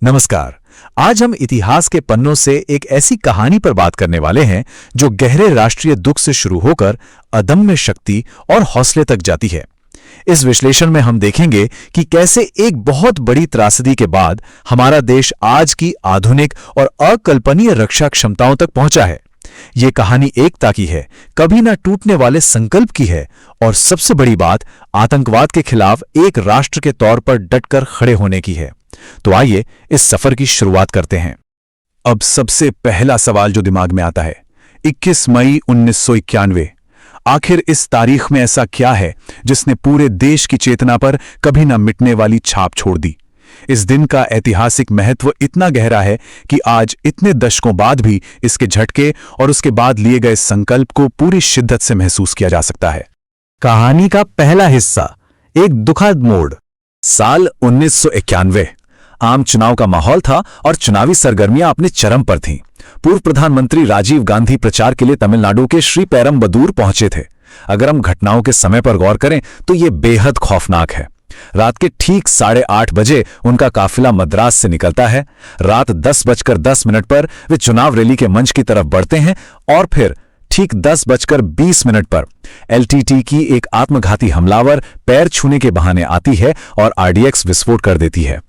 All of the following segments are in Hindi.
नमस्कार। आज हम इतिहास के पन्नों से एक ऐसी कहानी पर बात करने वाले हैं जो गहरे राष्ट्रीय दुख से शुरू होकर अदम्य शक्ति और हौसले तक जाती है। इस विश्लेषण में हम देखेंगे कि कैसे एक बहुत बड़ी त्रासदी के बाद हमारा देश आज की आधुनिक और अकल्पनीय रक्षा क्षमताओं तक पहुंचा है। ये कहानी एकता की है, कभी ना टूटने वाले संकल्प की है और सबसे बड़ी बात, आतंकवाद के खिलाफ एक राष्ट्र के तौर पर डटकर खड़े होने की है। तो आइए इस सफर की शुरुआत करते हैं। अब सबसे पहला सवाल जो दिमाग में आता है, 21 मई 1991। आखिर इस तारीख में ऐसा क्या है जिसने पूरे देश की चेतना पर कभी न मिटने वाली छाप छोड़ दी। इस दिन का ऐतिहासिक महत्व इतना गहरा है कि आज इतने दशकों बाद भी इसके झटके और उसके बाद लिए गए संकल्प को पूरी शिद्दत से महसूस किया जा सकता है। कहानी का पहला हिस्सा, एक दुखद मोड़। साल 1991। आम चुनाव का माहौल था और चुनावी सरगर्मियां अपने चरम पर थीं। पूर्व प्रधानमंत्री राजीव गांधी प्रचार के लिए तमिलनाडु के श्रीपेरम्बदूर पहुंचे थे। अगर हम घटनाओं के समय पर गौर करें तो ये बेहद खौफनाक है। रात के ठीक 8:30 बजे उनका काफिला मद्रास से निकलता है। रात 10:10 पर वे चुनाव रैली के मंच की तरफ बढ़ते हैं और फिर ठीक 10:20 पर एलटीटी की एक आत्मघाती हमलावर पैर छूने के बहाने आती है और आरडीएक्स विस्फोट कर देती है।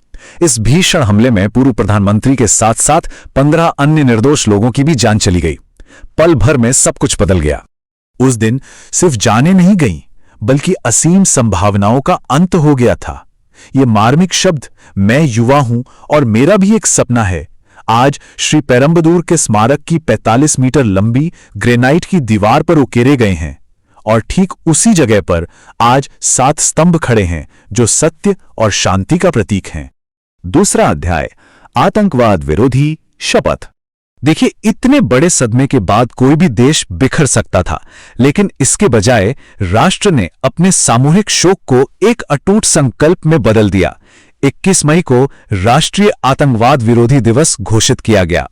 इस भीषण हमले में पूर्व प्रधानमंत्री के साथ साथ 15 अन्य निर्दोष लोगों की भी जान चली गई। पल भर में सब कुछ बदल गया। उस दिन सिर्फ जानें नहीं गईं, बल्कि असीम संभावनाओं का अंत हो गया था। ये मार्मिक शब्द, मैं युवा हूं और मेरा भी एक सपना है, आज श्री पेरम्बदूर के स्मारक की 45 मीटर लंबी ग्रेनाइट की दीवार पर उकेरे गए हैं। और ठीक उसी जगह पर आज 7 स्तंभ खड़े हैं जो सत्य और शांति का प्रतीक हैं। दूसरा अध्याय, आतंकवाद विरोधी शपथ। देखिए, इतने बड़े सदमे के बाद कोई भी देश बिखर सकता था, लेकिन इसके बजाय राष्ट्र ने अपने सामूहिक शोक को एक अटूट संकल्प में बदल दिया। 21 मई को राष्ट्रीय आतंकवाद विरोधी दिवस घोषित किया गया।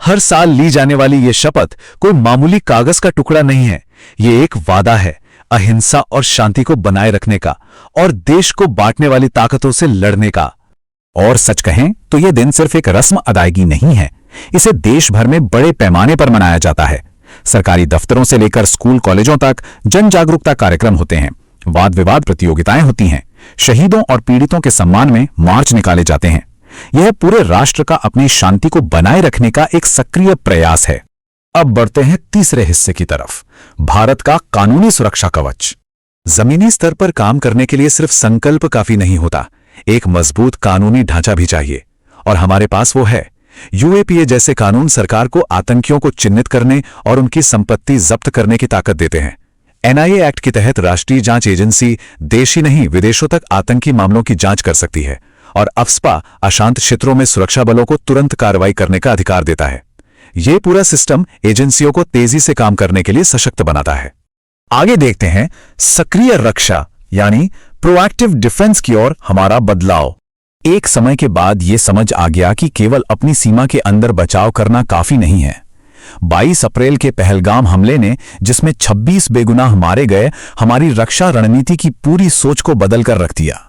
हर साल ली जाने वाली यह शपथ कोई मामूली कागज का टुकड़ा नहीं है। ये एक वादा है अहिंसा और शांति को बनाए रखने का और देश को बांटने वाली ताकतों से लड़ने का। और सच कहें तो यह दिन सिर्फ एक रस्म अदायगी नहीं है, इसे देश भर में बड़े पैमाने पर मनाया जाता है। सरकारी दफ्तरों से लेकर स्कूल कॉलेजों तक जन जागरूकता कार्यक्रम होते हैं, वाद विवाद प्रतियोगिताएं होती हैं, शहीदों और पीड़ितों के सम्मान में मार्च निकाले जाते हैं। यह पूरे राष्ट्र का अपनी शांति को बनाए रखने का एक सक्रिय प्रयास है। अब बढ़ते हैं तीसरे हिस्से की तरफ, भारत का कानूनी सुरक्षा कवच। जमीनी स्तर पर काम करने के लिए सिर्फ संकल्प काफी नहीं होता, एक मजबूत कानूनी ढांचा भी चाहिए, और हमारे पास वो है। यूएपीए जैसे कानून सरकार को आतंकियों को चिन्हित करने और उनकी संपत्ति जब्त करने की ताकत देते हैं। एनआईए एक्ट के तहत राष्ट्रीय जांच एजेंसी देश ही नहीं विदेशों तक आतंकी मामलों की जांच कर सकती है, और अफस्पा अशांत क्षेत्रों में सुरक्षा बलों को तुरंत कार्रवाई करने का अधिकार देता है। यह पूरा सिस्टम एजेंसियों को तेजी से काम करने के लिए सशक्त बनाता है। आगे देखते हैं सक्रिय रक्षा यानी प्रोएक्टिव डिफेंस की ओर हमारा बदलाव। एक समय के बाद यह समझ आ गया कि केवल अपनी सीमा के अंदर बचाव करना काफी नहीं है। 22 अप्रैल के पहलगाम हमले ने, जिसमें 26 बेगुनाह मारे गए, हमारी रक्षा रणनीति की पूरी सोच को बदल कर रख दिया।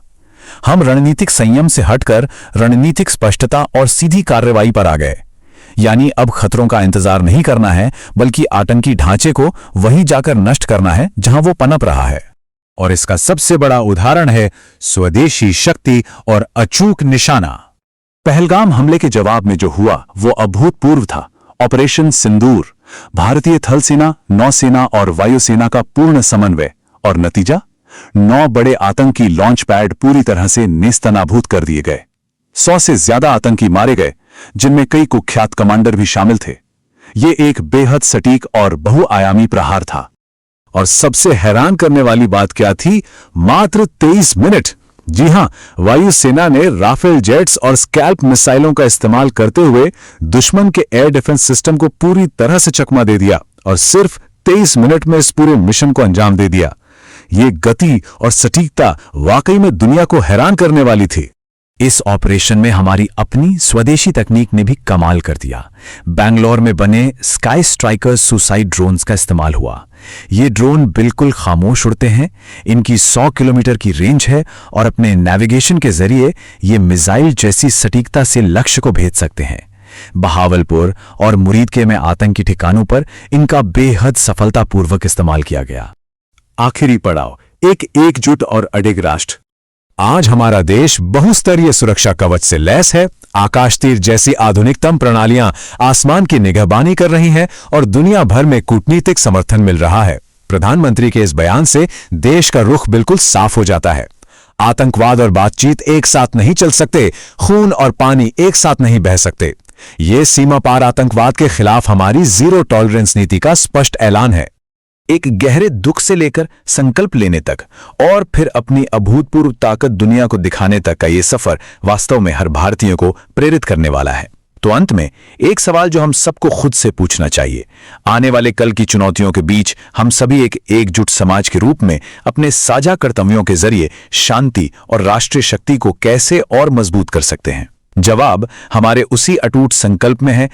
हम रणनीतिक संयम से हटकर रणनीतिक स्पष्टता और सीधी कार्रवाई पर आ गए। यानी अब खतरों का इंतजार नहीं करना है, बल्कि आतंकी ढांचे को वहीं जाकर नष्ट करना है जहां वो पनप रहा है। और इसका सबसे बड़ा उदाहरण है स्वदेशी शक्ति और अचूक निशाना। पहलगाम हमले के जवाब में जो हुआ वो अभूतपूर्व था। ऑपरेशन सिंदूर, भारतीय थल सेना, नौसेना और वायुसेना का पूर्ण समन्वय, और नतीजा 9 बड़े आतंकी लॉन्च पैड पूरी तरह से नेस्तनाबूद कर दिए गए। 100 से ज्यादा आतंकी मारे गए, जिनमें कई कुख्यात कमांडर भी शामिल थे। ये एक बेहद सटीक और बहुआयामी प्रहार था। और सबसे हैरान करने वाली बात क्या थी? मात्र 23 मिनट। जी हां, वायुसेना ने राफेल जेट्स और स्कैल्प मिसाइलों का इस्तेमाल करते हुए दुश्मन के एयर डिफेंस सिस्टम को पूरी तरह से चकमा दे दिया और सिर्फ 23 मिनट में इस पूरे मिशन को अंजाम दे दिया। ये गति और सटीकता वाकई में दुनिया को हैरान करने वाली थी। इस ऑपरेशन में हमारी अपनी स्वदेशी तकनीक ने भी कमाल कर दिया। बैंगलोर में बने स्काई स्ट्राइकर सुसाइड ड्रोन्स का इस्तेमाल हुआ। ये ड्रोन बिल्कुल खामोश उड़ते हैं, इनकी 100 किलोमीटर की रेंज है और अपने नेविगेशन के जरिए ये मिसाइल जैसी सटीकता से लक्ष्य को भेज सकते हैं। बहावलपुर और मुरीदके में आतंकी ठिकानों पर इनका बेहद सफलतापूर्वक इस्तेमाल किया गया। आखिरी पड़ाव, एक एकजुट और अडिग राष्ट्र। आज हमारा देश बहुस्तरीय सुरक्षा कवच से लैस है। आकाश तीर जैसी आधुनिकतम प्रणालियां आसमान की निगहबानी कर रही हैं और दुनिया भर में कूटनीतिक समर्थन मिल रहा है। प्रधानमंत्री के इस बयान से देश का रुख बिल्कुल साफ हो जाता है। आतंकवाद और बातचीत एक साथ नहीं चल सकते, खून और पानी एक साथ नहीं बह सकते। ये सीमा पार आतंकवाद के खिलाफ हमारी जीरो टॉलरेंस नीति का स्पष्ट ऐलान है। एक गहरे दुख से लेकर संकल्प लेने तक और फिर अपनी अभूतपूर्व ताकत दुनिया को दिखाने तक का ये सफर वास्तव में हर भारतीय को प्रेरित करने वाला है। तो अंत में एक सवाल जो हम सबको खुद से पूछना चाहिए, आने वाले कल की चुनौतियों के बीच हम सभी एक एकजुट समाज के रूप में अपने साझा कर्तव्यों के जरिए शांति और राष्ट्रीय शक्ति को कैसे और मजबूत कर सकते हैं? जवाब हमारे उसी अटूट संकल्प में है